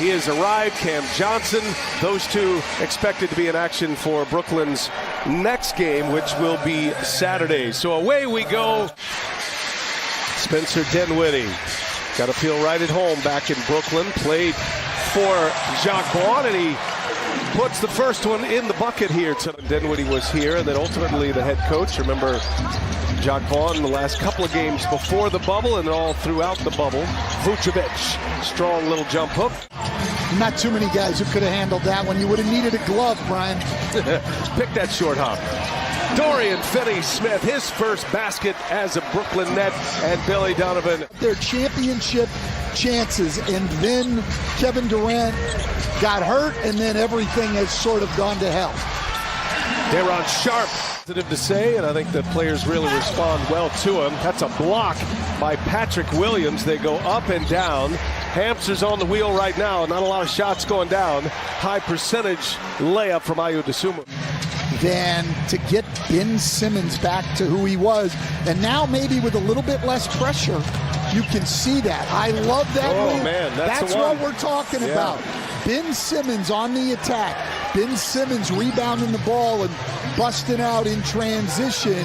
He has arrived. Cam Johnson. Those two expected to be in action for Brooklyn's next game, which will be Saturday. So away we go. Spencer Dinwiddie. Got to feel right at home back in Brooklyn. Played for Jacques Vaughn, and he puts the first one in the bucket here. Dinwiddie was here, and then ultimately the head coach. Remember Jacques Vaughn in the last couple of games before the bubble and all throughout the bubble. Vucevic, strong little jump hook. Not too many guys who could have handled that one. You would have needed a glove, Brian. Pick that short hop. Dorian Finney-Smith, his first basket as a Brooklyn Net, and Billy Donovan. Their championship chances, and then Kevin Durant got hurt, and then everything has sort of gone to hell. Daron Sharp, positive to say, and I think the players really respond well to him. That's a block by Patrick Williams. They go up and down. Hamster's on the wheel right now. Not a lot of shots going down. High percentage layup from Ayo Dosunmu. Then to get Ben Simmons back to who he was, and now maybe with a little bit less pressure, you can see that. I love that move. move. Man, that's what we're talking about. Ben Simmons on the attack. Ben Simmons rebounding the ball and busting out in transition,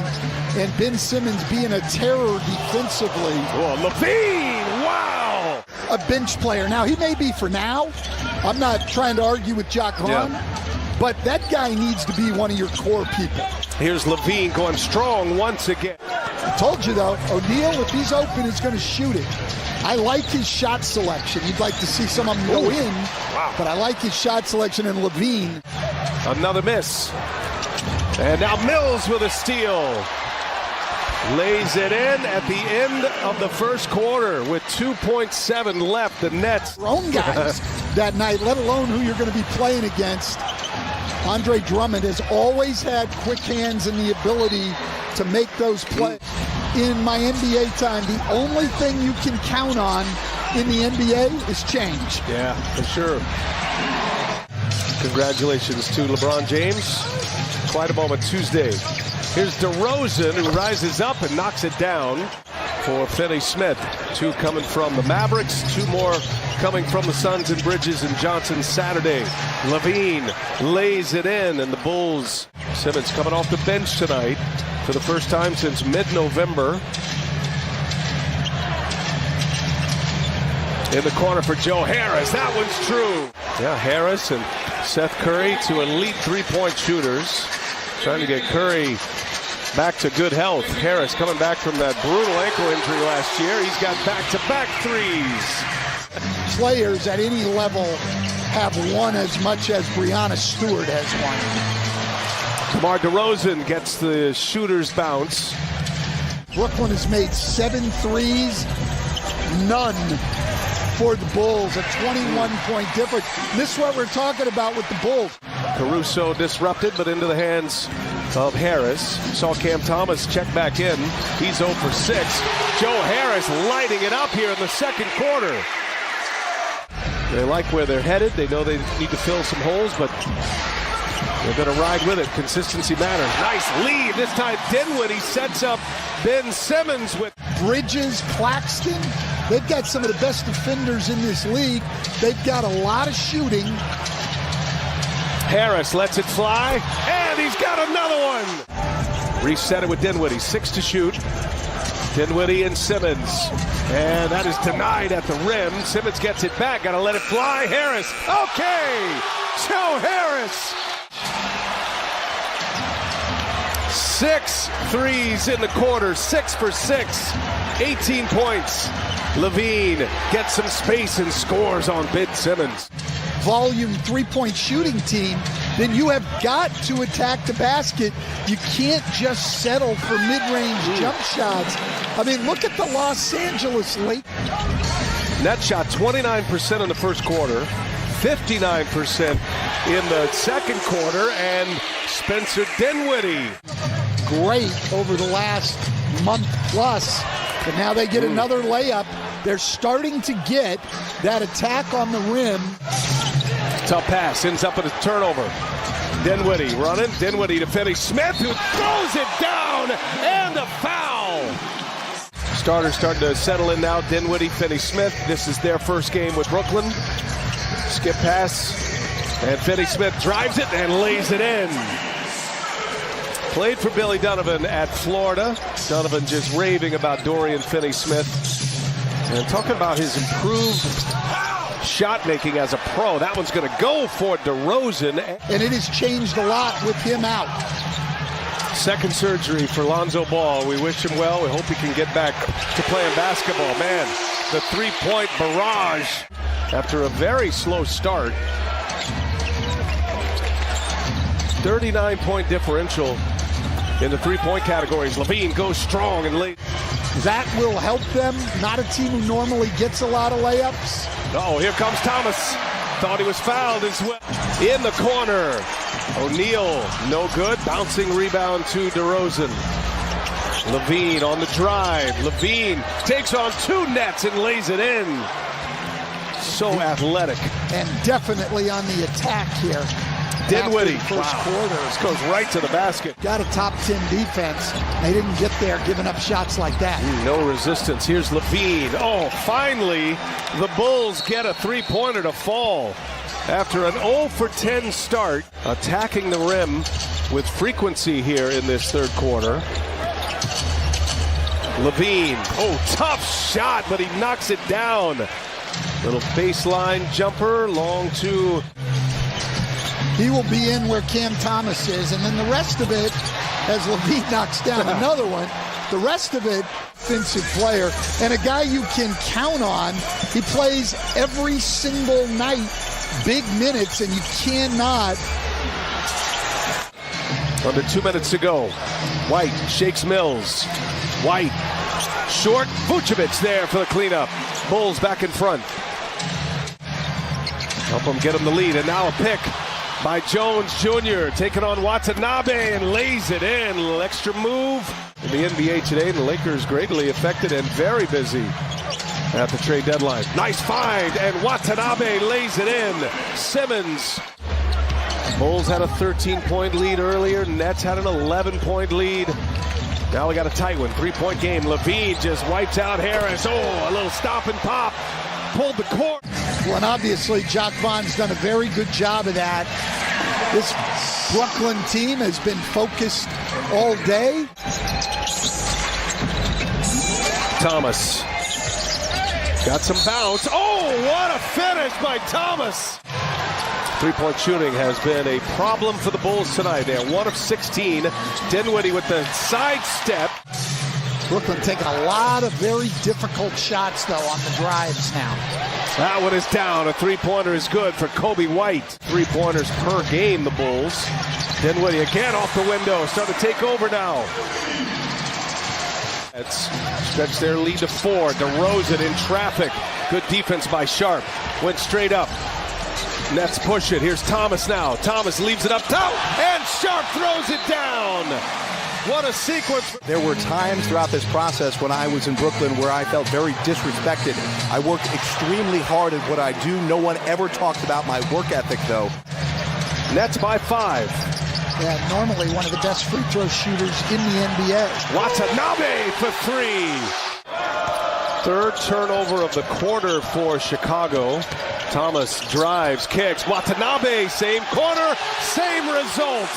and Ben Simmons being a terror defensively. Oh, LaVine! Wow! A bench player. Now, he may be for now. I'm not trying to argue with Jacques Vaughn. But that guy needs to be one of your core people. Here's LaVine going strong once again. I told you, though, O'Neal, if he's open, is going to shoot it. I like his shot selection. You'd like to see some of them go in, but I like his shot selection, and LaVine. Another miss. And now Mills with a steal. Lays it in at the end of the first quarter with 2.7 left. The Nets. Their own guys that night, let alone who you're going to be playing against. Andre Drummond has always had quick hands and the ability to make those plays. In my NBA time, the only thing you can count on in the NBA is change. Yeah, for sure. Congratulations to LeBron James. Quite a moment Tuesday. Here's DeRozan, who rises up and knocks it down for Finney-Smith. Two coming from the Mavericks, two more coming from the Suns and Bridges and Johnson Saturday. LaVine lays it in, and the Bulls. Simmons coming off the bench tonight for the first time since mid-November. In the corner for Joe Harris. That one's true. Yeah, Harris and Seth Curry, two elite three-point shooters. Trying to get Curry back to good health. Harris coming back from that brutal ankle injury last year. He's got back-to-back threes. Players at any level have won as much as Breanna Stewart has won. DeMar DeRozan gets the shooter's bounce. Brooklyn has made 7 threes, none for the Bulls, a 21-point difference. This is what we're talking about with the Bulls. Caruso disrupted, but into the hands of Harris. Saw Cam Thomas check back in. He's 0 for 6. Joe Harris lighting it up here in the second quarter. They like where they're headed. They know they need to fill some holes, but they're going to ride with it. Consistency matters. Nice lead. This time Dinwiddie sets up Ben Simmons with Bridges, Claxton. They've got some of the best defenders in this league. They've got a lot of shooting. Harris lets it fly, and he's got another one. Reset it with Dinwiddie. 6 to shoot. Dinwiddie and Simmons. And that is denied at the rim. Simmons gets it back. Got to let it fly. Harris. Okay. Joe Harris. 6 threes in the quarter. 6 for 6. 18 points. LaVine gets some space and scores on Ben Simmons. Volume three-point shooting team, then you have got to attack the basket. You can't just settle for mid-range jump shots. I mean, look at the Los Angeles late. Net shot 29% in the first quarter, 59% in the second quarter, and Spencer Dinwiddie. Great over the last month plus, but now they get another layup. They're starting to get that attack on the rim. Tough pass, ends up in a turnover. Dinwiddie running, Dinwiddie to Finney-Smith, who throws it down, and a foul. Starters starting to settle in now. Dinwiddie, Finney-Smith. This is their first game with Brooklyn. Skip pass. And Finney-Smith drives it and lays it in. Played for Billy Donovan at Florida. Donovan just raving about Dorian Finney-Smith. And talking about his improved shot making as a pro. That one's going to go for DeRozan. And it has changed a lot with him out. Second surgery for Lonzo Ball. We wish him well. We hope he can get back to playing basketball. Man, the three-point barrage after a very slow start. 39-point differential in the three-point categories. LaVine goes strong and late. That will help them. Not a team who normally gets a lot of layups. Oh, here comes Thomas. Thought he was fouled as well. In the corner. O'Neal, no good. Bouncing rebound to DeRozan. LaVine on the drive. LaVine takes on two nets and lays it in. So athletic. And definitely on the attack here. Dinwiddie. First quarter. This goes right to the basket. Got a top 10 defense. They didn't get there giving up shots like that. No resistance. Here's LaVine. Oh, finally, the Bulls get a three-pointer to fall. After an 0 for 10 start, attacking the rim with frequency here in this third quarter. LaVine, oh, tough shot, but he knocks it down. Little baseline jumper, long two. He will be in where Cam Thomas is, and then the rest of it, as LaVine knocks down another one, the rest of it, offensive player, and a guy you can count on. He plays every single night, big minutes, and you cannot. Under 2 minutes to go. White shakes Mills. White, short, Vucevic there for the cleanup. Bulls back in front. Help them get him the lead, and now a pick by Jones Jr. taking on Watanabe and lays it in. A little extra move in the NBA today. The Lakers greatly affected and very busy at the trade deadline. Nice find, and Watanabe lays it in. Simmons. Bulls had a 13-point lead earlier. Nets had an 11-point lead. Now we got a tight one. 3-point game. LaVine just wipes out Harris. Oh, a little stop and pop. Pulled the court. Well, and obviously, Jacque Vaughn's done a very good job of that. This Brooklyn team has been focused all day. Thomas. Got some bounce. Oh, what a finish by Thomas. Three-point shooting has been a problem for the Bulls tonight. They're 1 of 16. Dinwiddie with the sidestep. Brooklyn taking a lot of very difficult shots, though, on the drives now. That one is down. A three-pointer is good for Kobe White. Three-pointers per game, the Bulls. Dinwiddie again off the window. Starting to take over now. It's stretched their lead to 4. DeRozan in traffic. Good defense by Sharp. Went straight up. Nets push it. Here's Thomas now. Thomas leaves it up top, and Sharp throws it down. What a sequence. There were times throughout this process when I was in Brooklyn where I felt very disrespected. I worked extremely hard at what I do. No one ever talks about my work ethic, though. Nets by 5. Yeah, normally one of the best free throw shooters in the NBA. Watanabe for 3. Third turnover of the quarter for Chicago. Thomas drives, kicks. Watanabe, same corner, same result.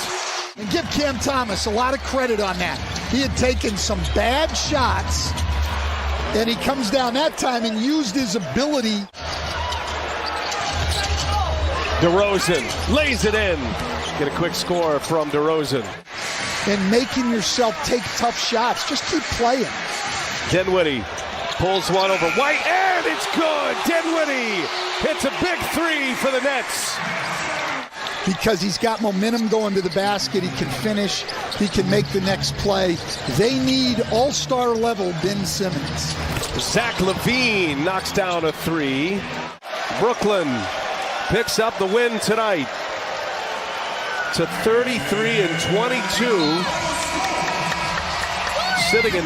And give Cam Thomas a lot of credit on that. He had taken some bad shots, and he comes down that time and used his ability. DeRozan lays it in. Get a quick score from DeRozan. And making yourself take tough shots. Just keep playing. Dinwiddie pulls one over White, and it's good. Dinwiddie hits a big 3 for the Nets. Because he's got momentum going to the basket. He can finish. He can make the next play. They need all-star level Ben Simmons. Zach LaVine knocks down a 3. Brooklyn picks up the win tonight to 33-22. Sitting in